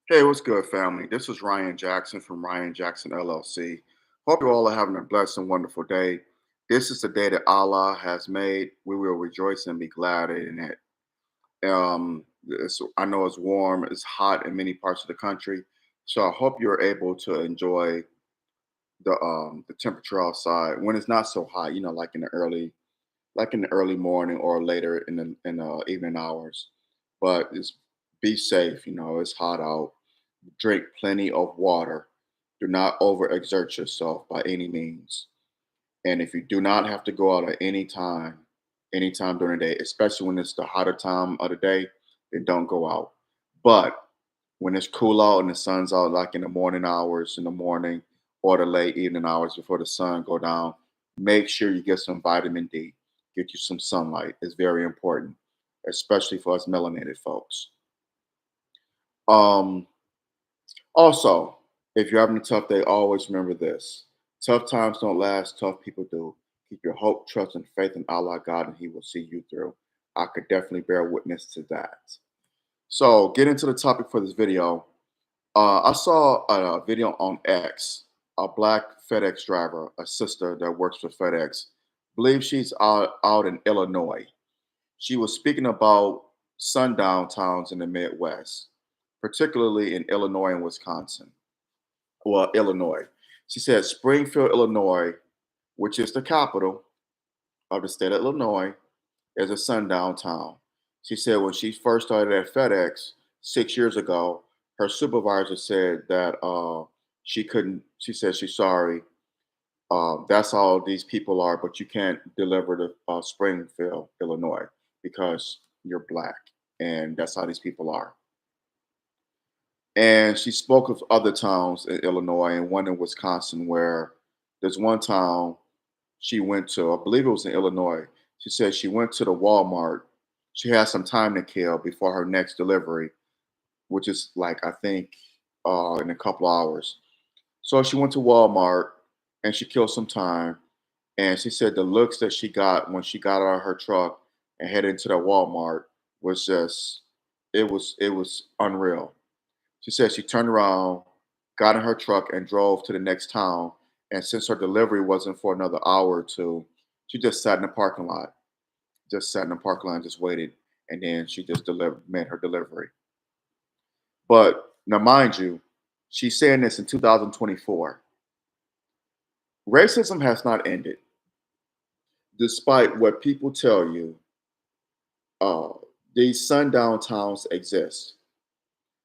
Hey, what's good, family? This is Ryan Jackson from Ryan Jackson LLC. Hope you all are having a blessed and wonderful day. This is the day that Allah has made. We will rejoice and be glad in it. I know it's warm, it's hot in many parts of the country, so I hope you're able to enjoy the temperature outside when it's not so hot. Like in the early morning or later in the evening hours. But it's be safe. It's hot out. Drink plenty of water. Do not overexert yourself by any means. And if you do not have to go out at anytime during the day, especially when it's the hotter time of the day, then don't go out. But when it's cool out and the sun's out, like in the morning hours in the morning or the late evening hours before the sun go down, make sure you get some vitamin D. Get you some sunlight. It's very important, especially for us melanated folks. Um, Also, if you're having a tough day, always remember this. Tough times don't last, tough people do. Keep your hope, trust, and faith in Allah God, and He will see you through. I could definitely bear witness to that. So, get into the topic for this video. I saw a video on X, a black FedEx driver, a sister that works for FedEx, believe she's out in Illinois. She was speaking about sundown towns in the Midwest, particularly in Illinois and Wisconsin. Well, Illinois. She said Springfield, Illinois, which is the capital of the state of Illinois, is a sundown town. She said when she first started at FedEx 6 years ago, her supervisor said that she couldn't. She said she's sorry. That's all these people are, but you can't deliver to Springfield, Illinois, because you're black, and that's how these people are. And she spoke of other towns in Illinois and one in Wisconsin where there's one town she went to, I believe it was in Illinois. She said she went to the Walmart. She had some time to kill before her next delivery, which is like, I think, in a couple hours. So she went to Walmart and she killed some time. And she said the looks that she got when she got out of her truck and headed into the Walmart was just, it was unreal. She said she turned around, got in her truck, and drove to the next town. And since her delivery wasn't for another hour or two, she just sat in the parking lot, just sat in the parking lot and just waited. And then she just made her delivery. But now, mind you, she's saying this in 2024. Racism has not ended, despite what people tell you. Uh, these sundown towns exist.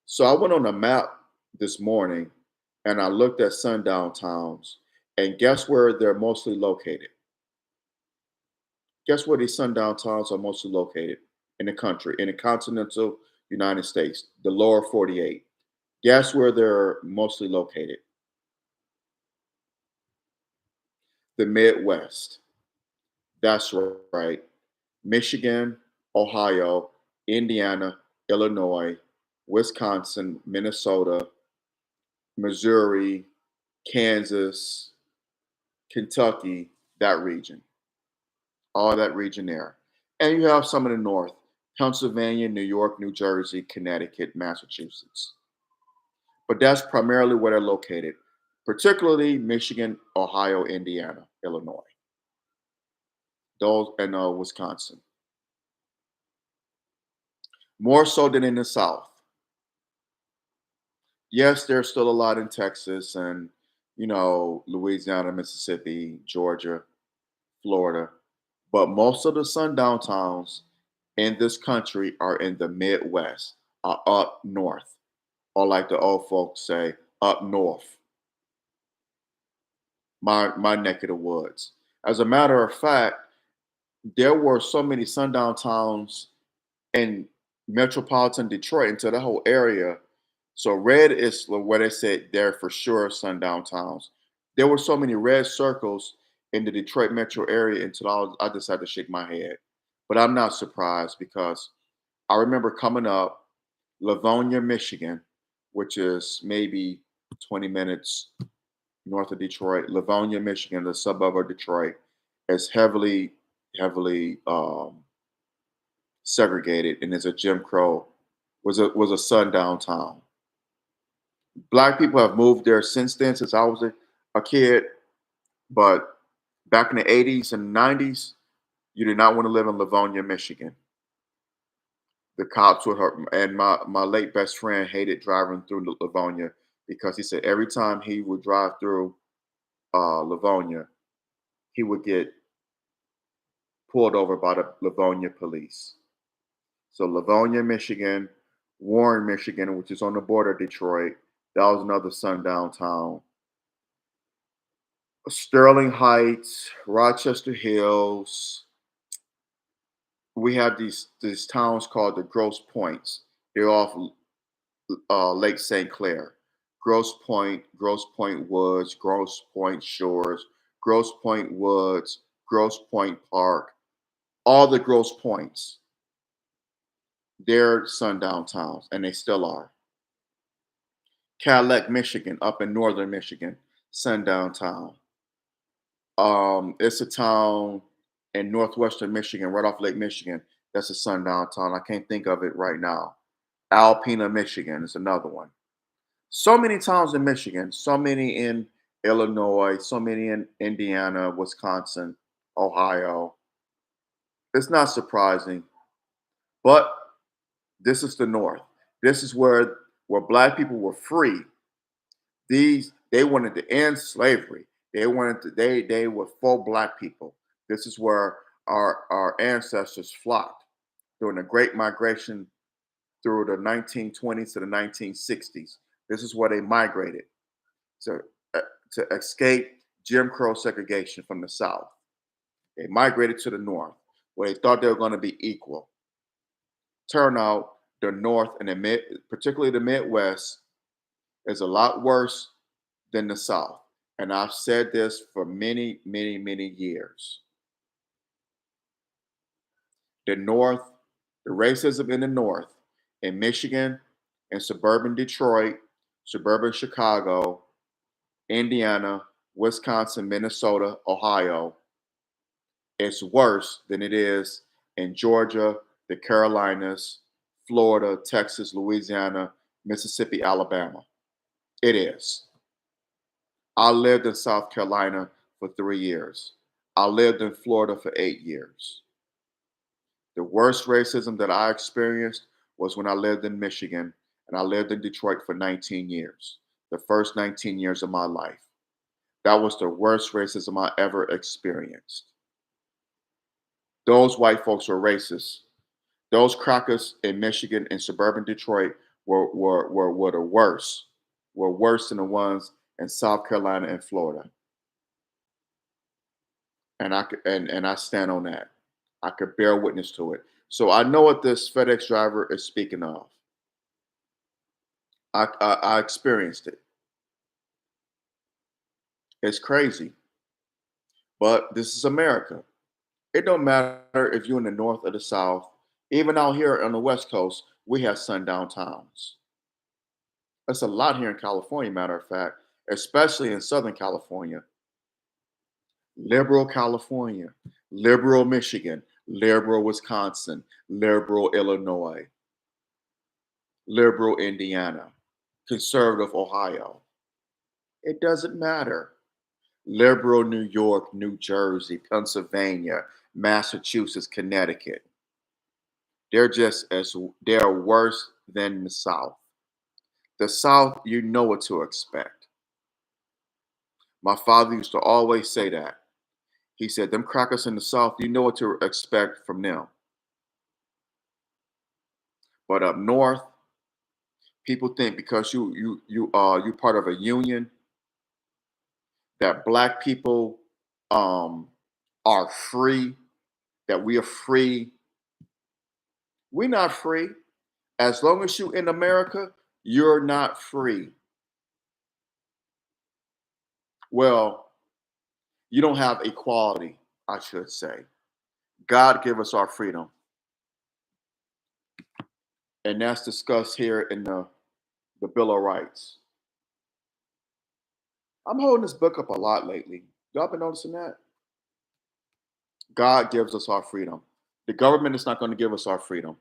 So I went on a map this morning and I looked at sundown towns, and guess where they're mostly located? Guess where these sundown towns are mostly located in the country, in the continental United States, the lower 48. Guess where they're mostly located? The Midwest. That's right. Michigan, Ohio, Indiana, Illinois, Wisconsin, Minnesota, Missouri, Kansas, Kentucky, that region, all that region there. And you have some in the north, Pennsylvania, New York, New Jersey, Connecticut, Massachusetts. But that's primarily where they're located, particularly Michigan, Ohio, Indiana, Illinois, those and Wisconsin. More so than in the South. Yes, there's still a lot in Texas and Louisiana, Mississippi, Georgia, Florida, but most of the sundown towns in this country are in the Midwest, are up north, or like the old folks say, up north, my neck of the woods. As a matter of fact, there were so many sundown towns in metropolitan Detroit into the whole area. So red is where they said they're for sure sundown towns. There were so many red circles in the Detroit metro area until I just had to shake my head. But I'm not surprised because I remember coming up Livonia, Michigan, which is maybe 20 minutes north of Detroit. Livonia, Michigan, the suburb of Detroit, is heavily segregated and is a Jim Crow was a sundown town. Black people have moved there since then, since I was a kid. But back in the 80s and 90s, you did not want to live in Livonia, Michigan. The cops would hurt, and my late best friend hated driving through Livonia because he said every time he would drive through Livonia, he would get pulled over by the Livonia police. So Livonia, Michigan, Warren, Michigan, which is on the border of Detroit, that was another sundown town. Sterling Heights, Rochester Hills. We have these towns called the Grosse Points. They're off Lake St. Clair. Grosse Point Woods, Grosse Point Shores, Grosse Point Woods, Grosse Point Park, all the Grosse Points. They're sundown towns, and they still are. Cadillac, Michigan, up in northern Michigan, sundown town. It's a town in northwestern Michigan, right off Lake Michigan. That's a sundown town. I can't think of it right now. Alpena, Michigan is another one. So many towns in Michigan, so many in Illinois, so many in Indiana, Wisconsin, Ohio. It's not surprising, but this is the North. This is where Black people were free. They wanted to end slavery. They were for Black people. This is where our ancestors flocked during the Great Migration through the 1920s to the 1960s. This is where they migrated to uh, to escape Jim Crow segregation from the South. They migrated to the North, where they thought they were going to be equal. Turn out the North and particularly the Midwest, is a lot worse than the South. And I've said this for many, many, many years. The North, the racism in the North, in Michigan, in suburban Detroit, suburban Chicago, Indiana, Wisconsin, Minnesota, Ohio, it's worse than it is in Georgia, the Carolinas, Florida, Texas, Louisiana, Mississippi, Alabama. It is. I lived in South Carolina for 3 years. I lived in Florida for 8 years. The worst racism that I experienced was when I lived in Michigan and I lived in Detroit for 19 years, the first 19 years of my life. That was the worst racism I ever experienced. Those white folks were racist. Those crackers in Michigan and suburban Detroit were the worst, were worse than the ones in South Carolina and Florida. And I stand on that. I could bear witness to it. So I know what this FedEx driver is speaking of. I experienced it. It's crazy, but this is America. It don't matter if you're in the North or the South. Even out here on the West Coast, we have sundown towns. That's a lot here in California, matter of fact, especially in Southern California. Liberal California, liberal Michigan, liberal Wisconsin, liberal Illinois, liberal Indiana, conservative Ohio. It doesn't matter. Liberal New York, New Jersey, Pennsylvania, Massachusetts, Connecticut. They're worse than the South. The South, you know what to expect. My father used to always say that. He said, "Them crackers in the South, you know what to expect from them." But up north, people think because you part of a union that Black people um, are free, that we are free. We're not free. As long as you in America, you're not free. Well, you don't have equality, I should say. God give us our freedom, and that's discussed here in the Bill of Rights. I'm holding this book up a lot lately. Y'all been noticing that? God gives us our freedom. The government is not going to give us our freedom.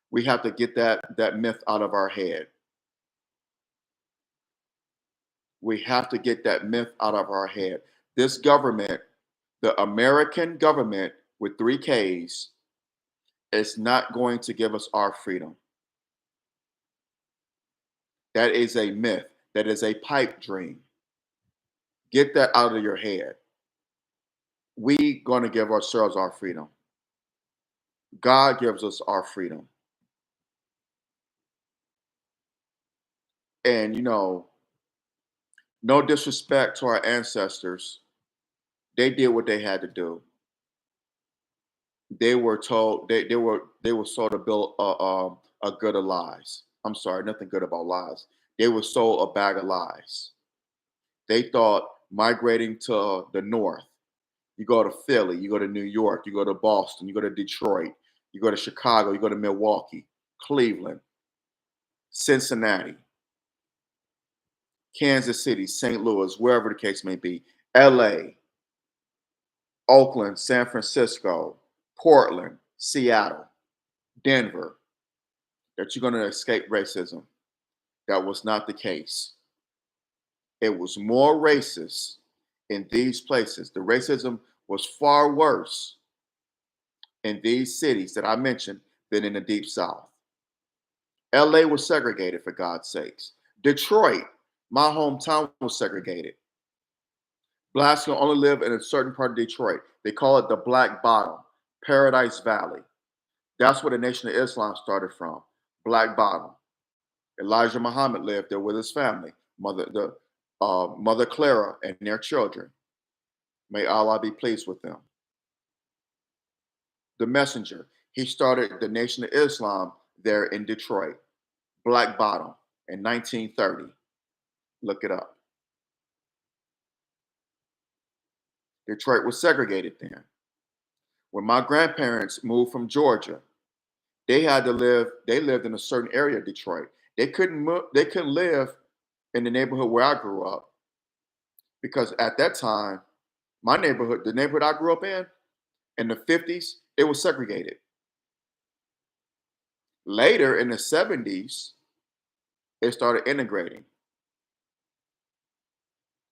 We have to get that myth out of our head. We have to get that myth out of our head. This government, the American government with three Ks, is not going to give us our freedom. That is a myth. That is a pipe dream. Get that out of your head. We going to give ourselves our freedom. God gives us our freedom. And no disrespect to our ancestors. They did what they had to do. They were told they were sold a bill a good of lies. I'm sorry, nothing good about lies. They were sold a bag of lies. They thought migrating to the north, you go to Philly, you go to New York, you go to Boston, you go to Detroit, you go to Chicago, you go to Milwaukee, Cleveland, Cincinnati, Kansas City, St. Louis, wherever the case may be, LA, Oakland, San Francisco, Portland, Seattle, Denver, that you're going to escape racism. That was not the case. It was more racist in these places. The racism was far worse in these cities that I mentioned than in the Deep South. LA was segregated, for God's sakes. Detroit, my hometown, was segregated. Blacks can only live in a certain part of Detroit. They call it the Black Bottom, Paradise Valley. That's where the Nation of Islam started from, Black Bottom. Elijah Muhammad lived there with his family, Mother Clara and their children. May Allah be pleased with them. The messenger, he started the Nation of Islam there in Detroit, Black Bottom, in 1930. Look it up. Detroit was segregated then. When my grandparents moved from Georgia, they lived in a certain area of Detroit. They couldn't live in the neighborhood where I grew up because at that time, the neighborhood I grew up in the 50s, it was segregated. Later in the 70s, it started integrating.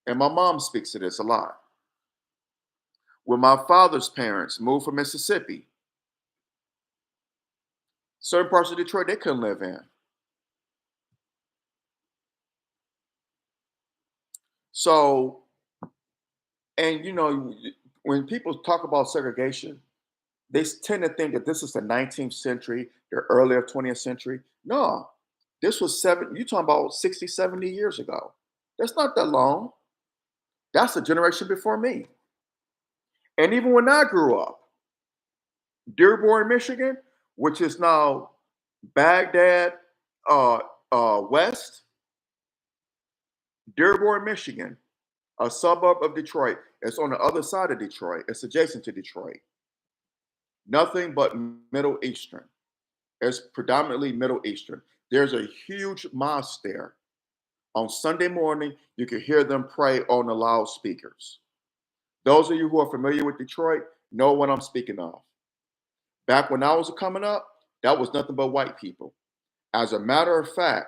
And my mom speaks to this a lot. When my father's parents moved from Mississippi, certain parts of Detroit they couldn't live in. So, and when people talk about segregation, they tend to think that this is the 19th century, the earlier 20th century. No, this was you're talking about 60, 70 years ago. That's not that long. That's a generation before me. And even when I grew up, Dearborn, Michigan, which is now Baghdad uh, West, Dearborn, Michigan, a suburb of Detroit. It's on the other side of Detroit. It's adjacent to Detroit. Nothing but Middle Eastern. It's predominantly Middle Eastern. There's a huge mosque there. On Sunday morning, you can hear them pray on the loudspeakers. Those of you who are familiar with Detroit know what I'm speaking of. Back when I was coming up, that was nothing but white people. As a matter of fact,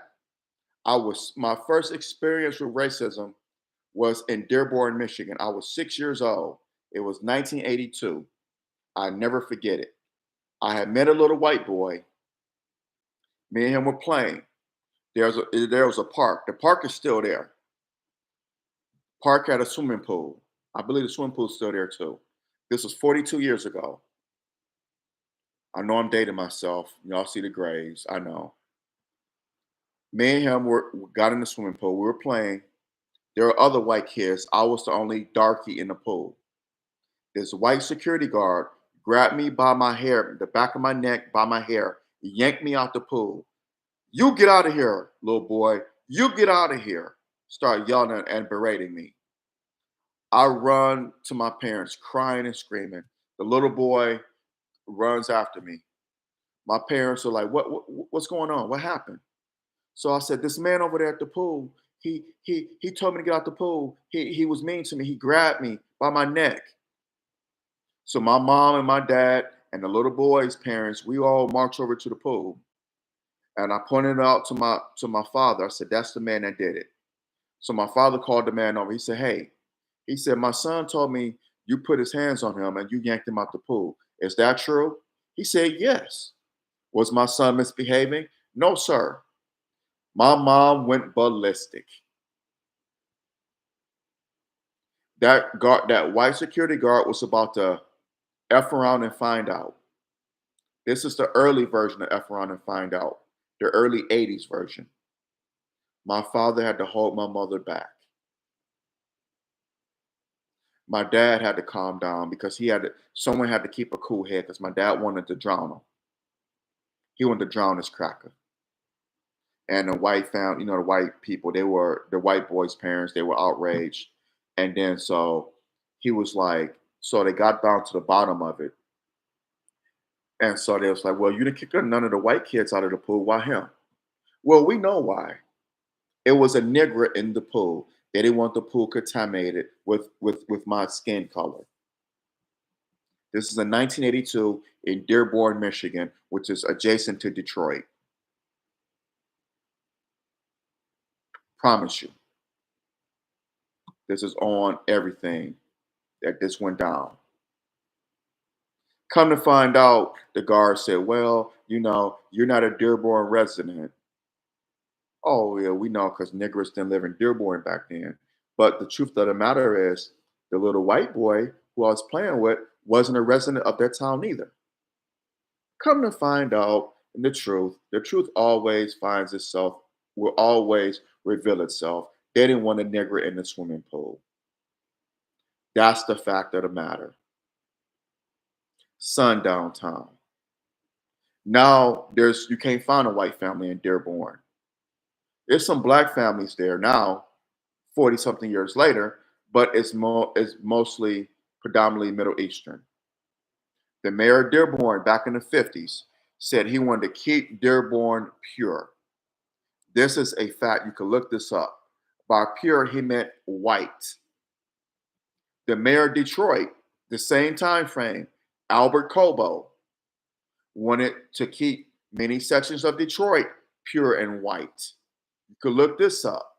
my first experience with racism was in Dearborn, Michigan. I was 6 years old. It was 1982. I never forget it. I had met a little white boy. Me and him were playing. There was a park. The park is still there. Park had a swimming pool. I believe the swimming pool's still there too. This was 42 years ago. I know I'm dating myself. Y'all see the graves. I know. Me and him got in the swimming pool. We were playing. There were other white kids. I was the only darky in the pool. This white security guard grabbed me by my hair, the back of my neck, by my hair, yanked me out the pool. You get out of here, little boy. You get out of here. Start yelling and berating me. I run to my parents, crying and screaming. The little boy runs after me. My parents are like, what's going on? What happened? So I said, this man over there at the pool, he told me to get out the pool. He was mean to me. He grabbed me by my neck. So my mom and my dad and the little boy's parents, we all marched over to the pool. And I pointed it out to my father. I said, that's the man that did it. So my father called the man over. He said, "Hey," he said, "my son told me you put his hands on him and you yanked him out the pool. Is that true?" He said, "Yes." Was my son misbehaving? No, sir. My mom went ballistic. That white security guard was about to F around and find out. This is the early version of F around and find out, the early 80s version. My father had to hold my mother back. My dad had to calm down because someone had to keep a cool head because my dad wanted to drown him. He wanted to drown his cracker. And the white family, the white people, the white boys' parents, they were outraged. And then so he was like, so they got down to the bottom of it. And so they was like, well, you didn't kick none of the white kids out of the pool. Why him? Well, we know why. It was a nigger in the pool. They didn't want the pool contaminated with my skin color. This is in 1982 in Dearborn, Michigan, which is adjacent to Detroit. Promise you, this is on everything that this went down. Come to find out, the guard said, well, you're not a Dearborn resident. Oh, yeah, we know because niggers didn't live in Dearborn back then. But the truth of the matter is, the little white boy who I was playing with wasn't a resident of that town either. Come to find out, the truth always finds itself, will always reveal itself. They didn't want a nigger in the swimming pool. That's the fact of the matter. Sundown town. Now you can't find a white family in Dearborn. There's some black families there now, 40 something years later, but it's mostly predominantly Middle Eastern. The mayor of Dearborn back in the 50s said he wanted to keep Dearborn pure. This is a fact. You can look this up. By pure, he meant white. The mayor of Detroit, the same time frame, Albert Cobo, wanted to keep many sections of Detroit pure and white. You could look this up.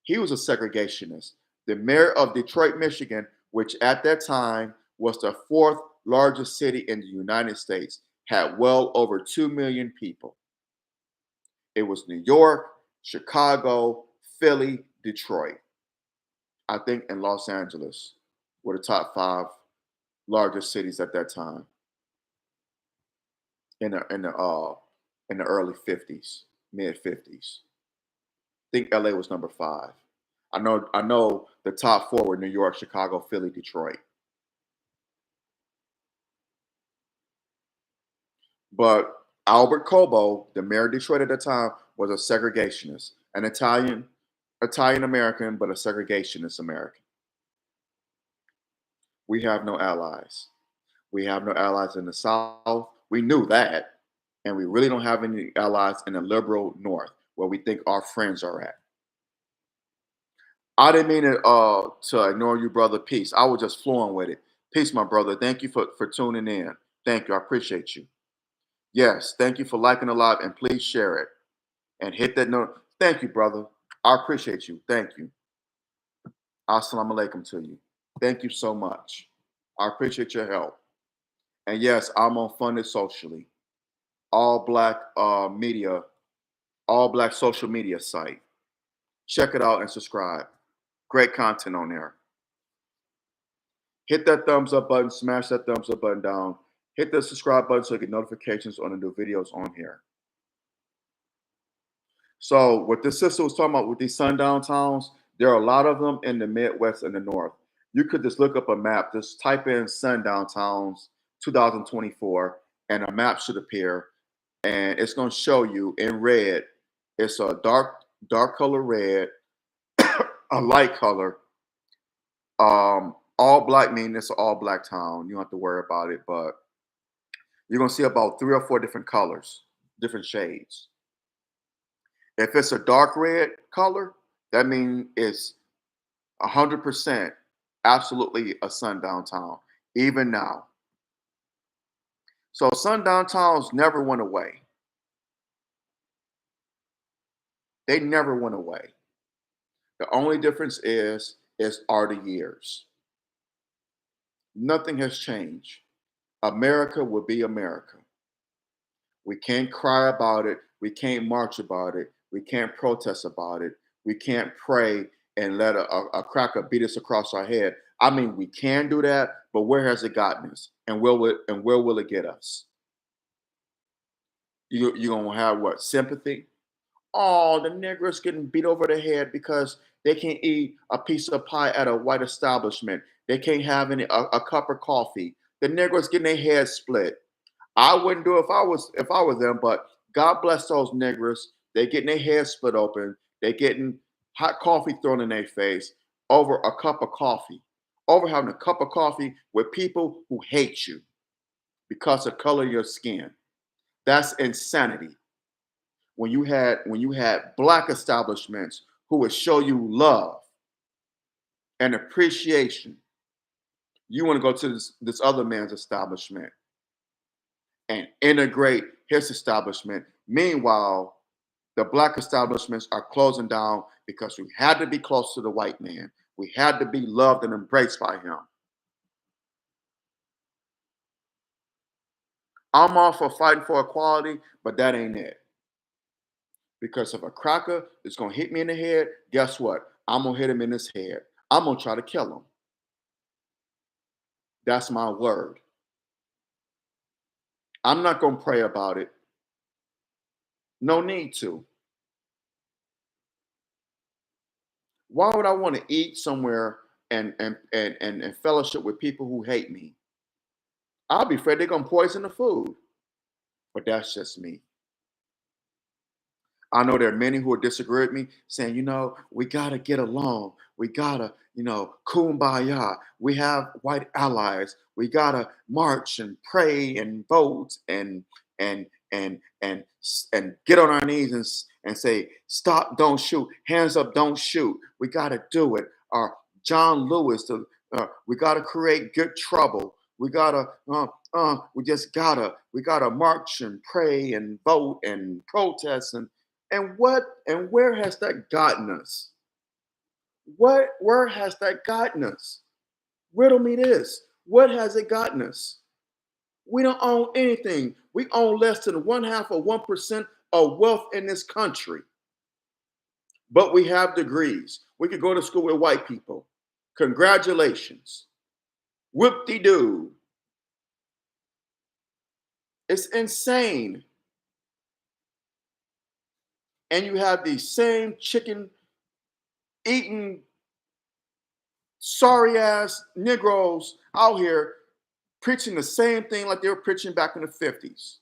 He was a segregationist. The mayor of Detroit, Michigan, which at that time was the fourth largest city in the United States, had well over 2 million people. It was New York, Chicago, Philly, Detroit. I think in Los Angeles were the top five largest cities at that time in the early 50s, mid 50s. I think LA was number five. I know the top four were New York, Chicago, Philly, Detroit. But Albert Cobo, the mayor of Detroit at the time, was a segregationist, an Italian American, but a segregationist American. We have no allies. We have no allies in the South. We knew that. And we really don't have any allies in the liberal North, where we think our friends are at. I didn't mean it to ignore you, brother. Peace. I was just flowing with it. Peace, my brother. Thank you for tuning in. Thank you. I appreciate you. Yes, thank you for liking the live and please share it and hit that note. Thank you, brother. I appreciate you. Thank you. Assalamu alaikum to you. Thank you so much. I appreciate your help. And yes, I'm on Funded Socially, all black media, all black social media site. Check it out and subscribe. Great content on there. Hit that thumbs up button, smash that thumbs up button down. Hit the subscribe button so you get notifications on the new videos on here. So what this sister was talking about with these sundown towns, there are a lot of them in the Midwest and the North. You could just look up a map, just type in sundown towns 2024, and a map should appear, and it's going to show you in red. It's a dark color red, a light color. All black meaning it's an all black town. You don't have to worry about it, but you're going to see about 3 or 4 different colors, different shades. If it's a dark red color, that means it's 100% absolutely a sundown town, even now. So sundown towns never went away. They never went away. The only difference is are the years. Nothing has changed. America will be America. We can't cry about it. We can't march about it. We can't protest about it. We can't pray and let a cracker beat us across our head. I mean, we can do that, but where has it gotten us? And where will it get us? You're gonna have what? Sympathy? Oh, the Negroes getting beat over the head because they can't eat a piece of pie at a white establishment. They can't have a cup of coffee. The Negroes getting their heads split. I wouldn't do it if I was them, but God bless those niggers. They getting their heads split open. They getting hot coffee thrown in their face over a cup of coffee, over having a cup of coffee with people who hate you because of color of your skin. That's insanity. When you had black establishments who would show you love and appreciation, you want to go to this other man's establishment and integrate his establishment. Meanwhile, the black establishments are closing down because we had to be close to the white man. We had to be loved and embraced by him. I'm all for fighting for equality, but that ain't it. Because if a cracker is gonna hit me in the head, guess what? I'm gonna hit him in his head. I'm gonna try to kill him. That's my word. I'm not gonna pray about it. No need to. Why would I want to eat somewhere and fellowship with people who hate me? I'll be afraid they're gonna poison the food. But that's just me. I know there are many who will disagree with me, saying, we gotta get along. We gotta, kumbaya. We have white allies. We gotta march and pray and vote and get on our knees and say, stop, don't shoot, hands up, don't shoot. We gotta do it. Or John Lewis, we gotta create good trouble. We gotta, we gotta march and pray and vote and protest and where has that gotten us? Where has that gotten us? Riddle me this. What has it gotten us? We don't own anything. We own less than one half of 1% of wealth in this country. But we have degrees. We could go to school with white people. Congratulations. Whoop-de-doo. It's insane. And you have these same chicken eating sorry ass Negroes out here preaching the same thing like they were preaching back in the 50s.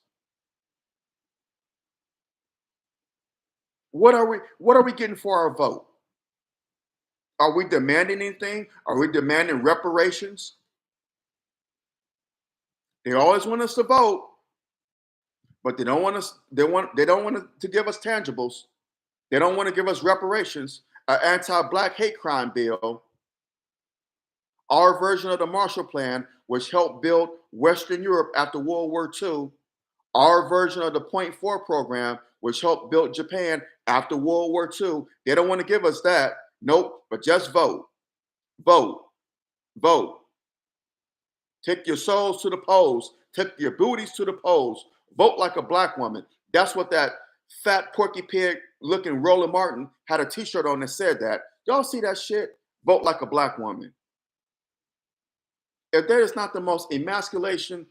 What are we getting for our vote? Are we demanding anything? Are we demanding reparations? They always want us to vote, but they don't want us, they don't want to give us tangibles. They don't want to give us reparations, an anti-black hate crime bill, our version of the Marshall Plan, which helped build Western Europe after World War II, our version of the Point Four program, which helped build Japan after World War II. They don't want to give us that. Nope, but just vote, vote, vote. Take your souls to the polls. Take your booties to the polls. Vote like a black woman. That's what that fat Porky Pig looking Roland Martin had a t-shirt on that said that. Y'all see that shit? Vote like a black woman. If that is not the most emasculating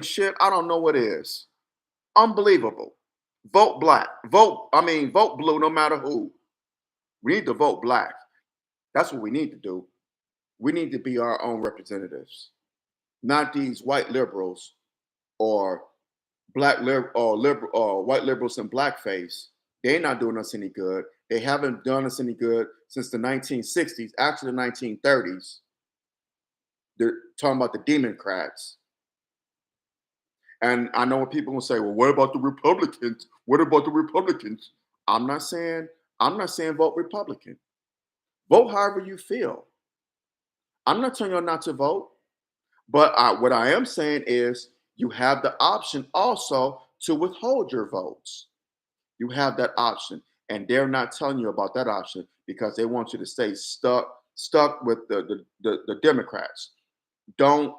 shit, I don't know what is. Unbelievable. Vote black. Vote blue no matter who. We need to vote black. That's what we need to do. We need to be our own representatives, not these white liberals or white liberals in blackface. They're not doing us any good. They haven't done us any good since the 1960s, actually the 1930s. They're talking about the Democrats. And I know what people will say, well, what about the Republicans? What about the Republicans? I'm not saying vote Republican. Vote however you feel. I'm not telling you not to vote, but what I am saying is you have the option also to withhold your votes. You have that option. And they're not telling you about that option because they want you to stay stuck with the Democrats. Don't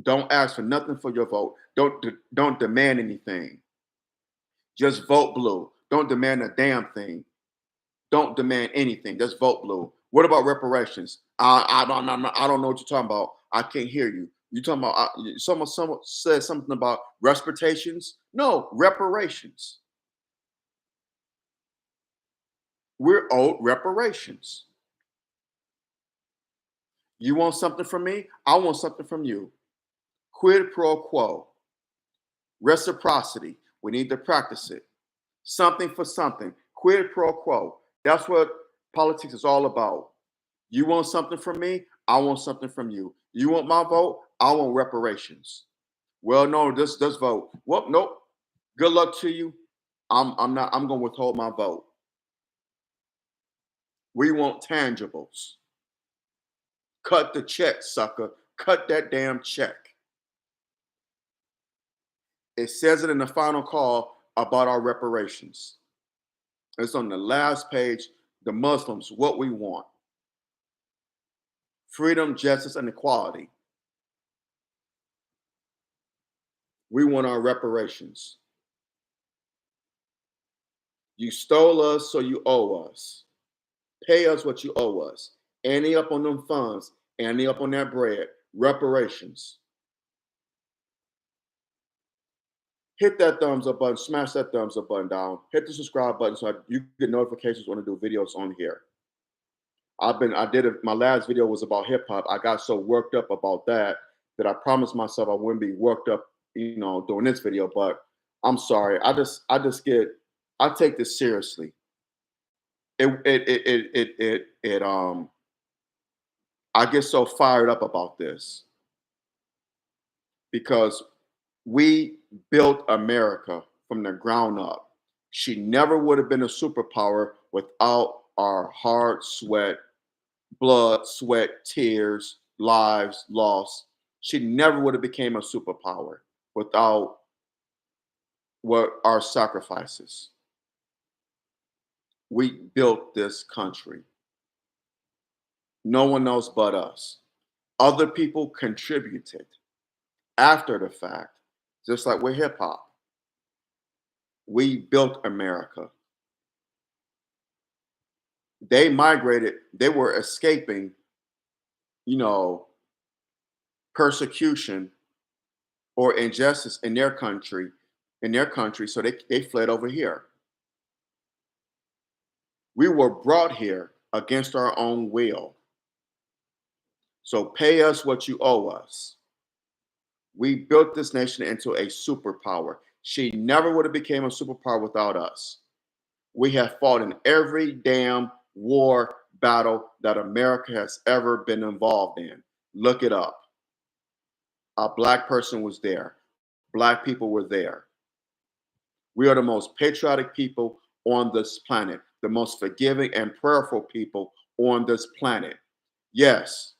don't ask for nothing for your vote. Don't demand anything. Just vote blue. Don't demand a damn thing. Don't demand anything. Just vote blue. What about reparations? I don't know what you're talking about. I can't hear you. You talking about someone said something about respirations? No, reparations. We're owed reparations. You want something from me? I want something from you. Quid pro quo. Reciprocity. We need to practice it. Something for something. Quid pro quo. That's what politics is all about. You want something from me? I want something from you. You want my vote? I want reparations. Well, no, this vote. Well, nope. Good luck to you. I'm gonna withhold my vote. We want tangibles. Cut the check, sucker. Cut that damn check. It says it in the final call about our reparations. It's on the last page. The Muslims, what we want: freedom, justice, and equality. We want our reparations. You stole us, so you owe us. Pay us what you owe us. Ante up on them funds, ante up on that bread. Reparations. Hit that thumbs up button, smash that thumbs up button down, hit the subscribe button so you get notifications when I do videos on here. My last video was about hip hop. I got so worked up about that I promised myself I wouldn't be worked up, doing this video. But I'm sorry. I take this seriously. I get so fired up about this because we built America from the ground up. She never would have been a superpower without our hard sweat, blood, sweat, tears, lives lost. She never would have became a superpower without what our sacrifices. We built this country. No one else but us. Other people contributed after the fact, just like with hip hop. We built America. They migrated, they were escaping, persecution or injustice in their country, so they fled over here. We were brought here against our own will. So pay us what you owe us. We built this nation into a superpower. She never would have became a superpower without us. We have fought in every damn war battle that America has ever been involved in. Look it up. A Black person was there. Black people were there. We are the most patriotic people on this planet, the most forgiving and prayerful people on this planet. Yes,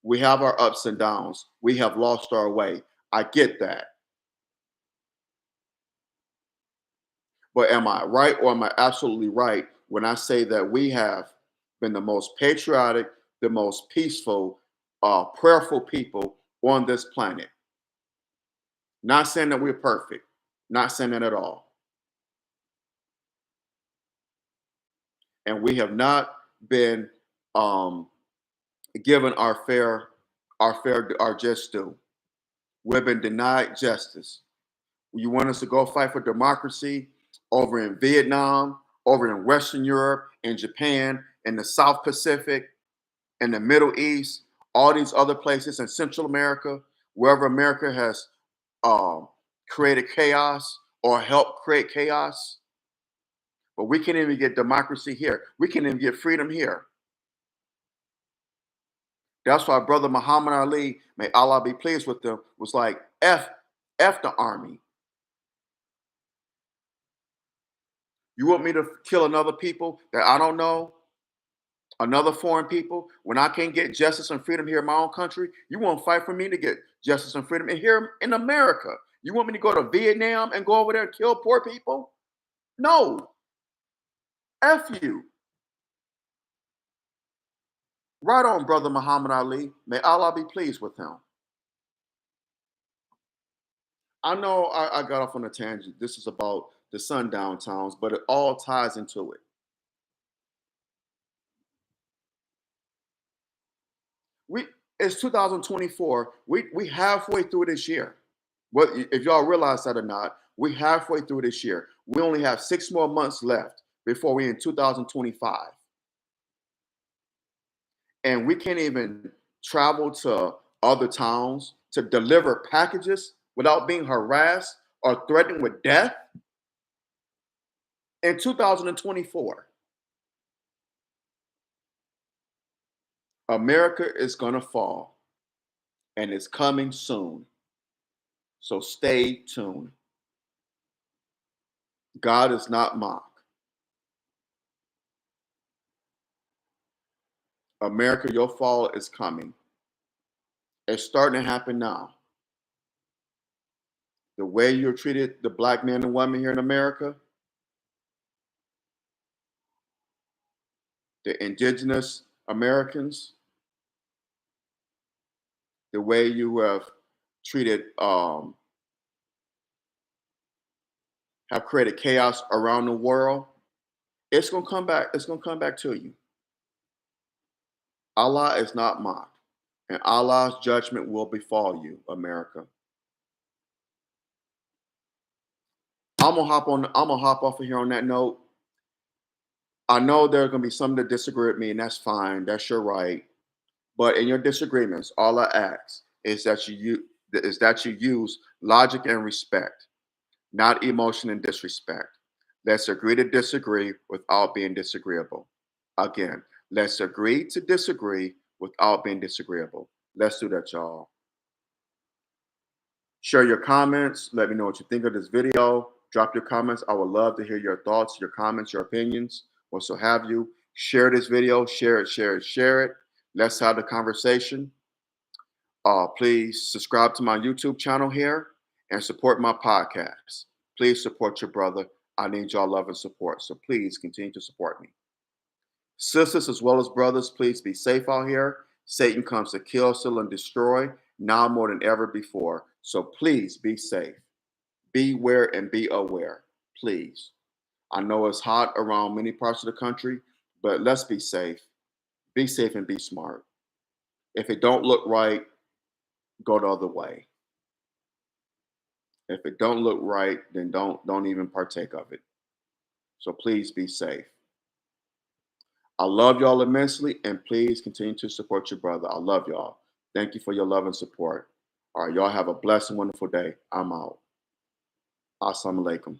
we have our ups and downs. We have lost our way. I get that. But am I right or am I absolutely right when I say that we have been the most patriotic, the most peaceful, prayerful people on this planet? Not saying that we're perfect. Not saying that at all. And we have not been given our just due. We've been denied justice. You want us to go fight for democracy over in Vietnam, over in Western Europe, in Japan, in the South Pacific, in the Middle East, all these other places in Central America, wherever America has created chaos or helped create chaos. But we can't even get democracy here. We can't even get freedom here. That's why Brother Muhammad Ali, may Allah be pleased with him, was like, F the army. You want me to kill another people that I don't know? Another foreign people? When I can't get justice and freedom here in my own country, you won't fight for me to get justice and freedom here in America. You want me to go to Vietnam and go over there and kill poor people? No. F you. Right on, brother Muhammad Ali. May Allah be pleased with him. I know I got off on a tangent. This is about the sundown towns, but it all ties into it. We It's 2024. We halfway through this year. What if y'all realize that or not? We halfway through this year. We only have 6 more months left before we in 2025, and we can't even travel to other towns to deliver packages without being harassed or threatened with death in 2024. America is gonna fall, and it's coming soon. So stay tuned. God is not mocked. America, your fall is coming. It's starting to happen now. The way you're treated, the black man and woman here in America, the indigenous Americans, the way you have treated, have created chaos around the world, it's gonna come back. It's gonna come back to you. Allah is not mocked, and Allah's judgment will befall you, America. I'm gonna hop off of here on that note. I know there are gonna be some that disagree with me, and that's fine. That's your right. But in your disagreements, all I ask is that you use logic and respect, not emotion and disrespect. Let's agree to disagree without being disagreeable. Again, let's agree to disagree without being disagreeable. Let's do that, y'all. Share your comments. Let me know what you think of this video. Drop your comments. I would love to hear your thoughts, your comments, your opinions, what so have you. Share this video. Share it, share it, share it. Let's have the conversation. Please subscribe to my YouTube channel here and support my podcast. Please support your brother. I need y'all love and support. So please continue to support me. Sisters as well as brothers, please be safe out here. Satan comes to kill, steal, and destroy now more than ever before. So please be safe. Beware and be aware, please. I know it's hot around many parts of the country, but let's be safe. Be safe and be smart. If it don't look right, go the other way. If it don't look right, then don't even partake of it. So please be safe. I love y'all immensely, and please continue to support your brother. I love y'all. Thank you for your love and support. All right, y'all have a blessed and wonderful day. I'm out. Assalamu alaikum.